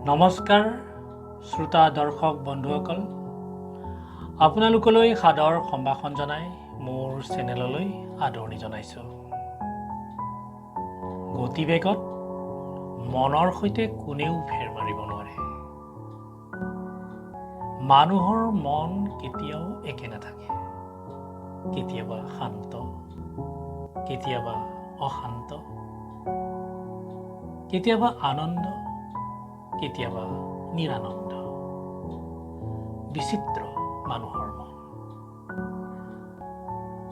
নমস্কাৰ শ্ৰোতা দৰ্শক বন্ধুসকল, আপোনালোকলৈ সাদৰ সম্ভাষণ জনাই মোৰ চেনেললৈ আদৰণি জনাইছোঁ। গতিবেগত মনৰ সৈতে কোনেও ফেৰ মাৰিব নোৱাৰে। মানুহৰ মন কেতিয়াও একে নাথাকে। কেতিয়াবা শান্ত, কেতিয়াবা অশান্ত, কেতিয়াবা আনন্দ, কেতিয়াবা নিৰানন্দ। বিচিত্ৰ মানুহৰ মন।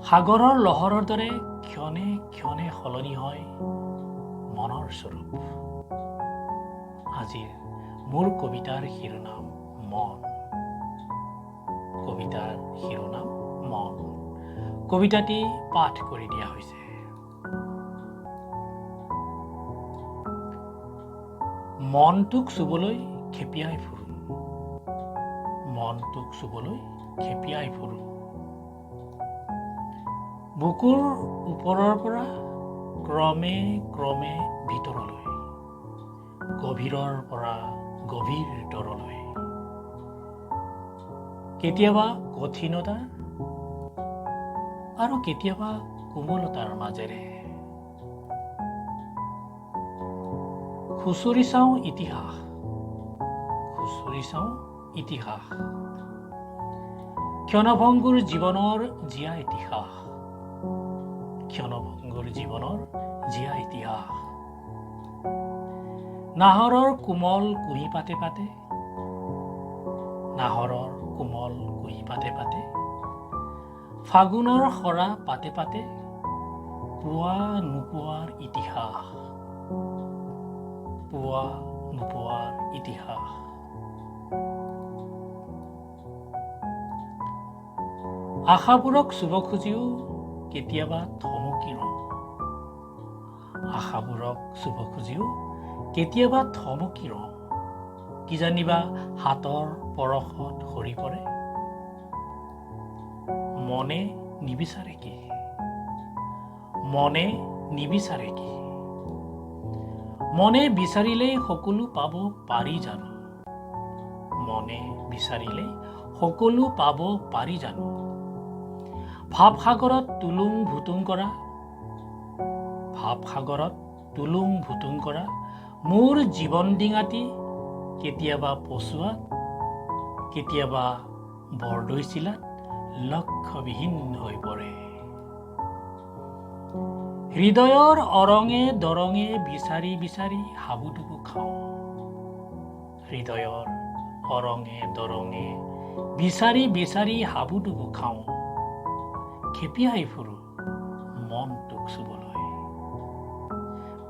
সাগৰৰ লহৰৰ দৰে ক্ষণে ক্ষণে সলনি হয় মনৰ স্বৰূপ। আজিৰ মোৰ কবিতাৰ শিৰোনাম মন। কবিতাৰ শিৰোনাম মন। কবিতাটি পাঠ কৰি দিয়া হৈছে। মনটোক চুবলৈ খেপিয়াই ফুৰো, মনটোক চুবলৈ খেপিয়াই ফুৰো। বুকুৰ ওপৰৰ পৰা ক্ৰমে ক্ৰমে ভিতৰলৈ, গভীৰৰ পৰা গভীৰতৰলৈ। কেতিয়াবা কঠিনতাৰ আৰু কেতিয়াবা কোমলতাৰ মাজেৰে খুচৰি চাওঁ ইতিহাস, খুচৰি চাওঁ ইতিহাস। ক্ষণভংগুৰ জীৱনৰ জীয়া ইতিহাস, ক্ষণভংগুৰ জীৱনৰ জীয়া ইতিহাস। নাহৰৰ কোমল কুঁহি পাতে পাতে, নাহৰৰ কোমল কুঁহি পাতে পাতে, ফাগুনৰ সৰা পাতে পাতে, পোৱা নোপোৱাৰ ইতিহাস, পোৱা নোপোৱাৰ ইতিহাস। আশাবোৰক চুব খুজিও কেতিয়াবা থমকি ৰওঁ, আশাবোৰক চুব খুজিও কেতিয়াবা থমকি ৰওঁ। কিজানিবা হাতৰ পৰশত সৰি পৰে, মনে নিবিচাৰে কি, মনে নিবিচাৰে কি। মনে বিচাৰিলেই সকলো পাব পাৰি জানো, মনে বিচাৰিলেই সকলো পাব পাৰি জানো। ভাৱসাগৰত তুলুং ভুতুং কৰা, ভাৱসাগৰত তুলুং ভুতুং কৰা মোৰ জীৱন ডিঙাটি কেতিয়াবা পচুৱাত, কেতিয়াবা বৰদৈচিলাত লক্ষ্যবিহীন হৈ পৰে। হৃদয়ৰ অৰঙে দৰঙে বিচাৰি বিচাৰি হাবুডুবু খাওঁ, হৃদয়ৰ অৰঙে দৰঙে বিচাৰি বিচাৰি হাবুডুবু খাওঁ। খেপিয়াই ফুৰো মনটোক চুবলৈ।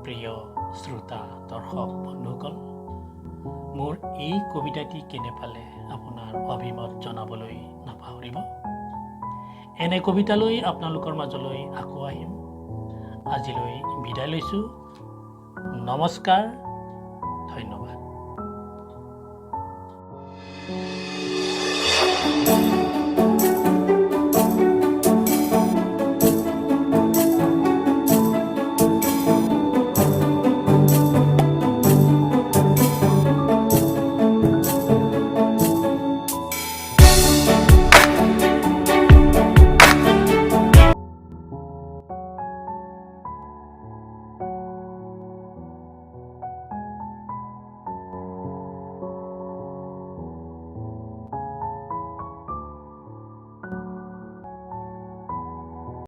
প্ৰিয় শ্ৰোতা দৰ্শক বন্ধুসকল, মোৰ এই কবিতাটি কেনে পালে আপোনাৰ অভিমত জনাবলৈ নাপাহৰিব। এনে কবিতালৈ আপোনালোকৰ মাজলৈ আকৌ আহিম। আজিলৈ বিদায় লৈছোঁ। নমস্কাৰ, ধন্যবাদ।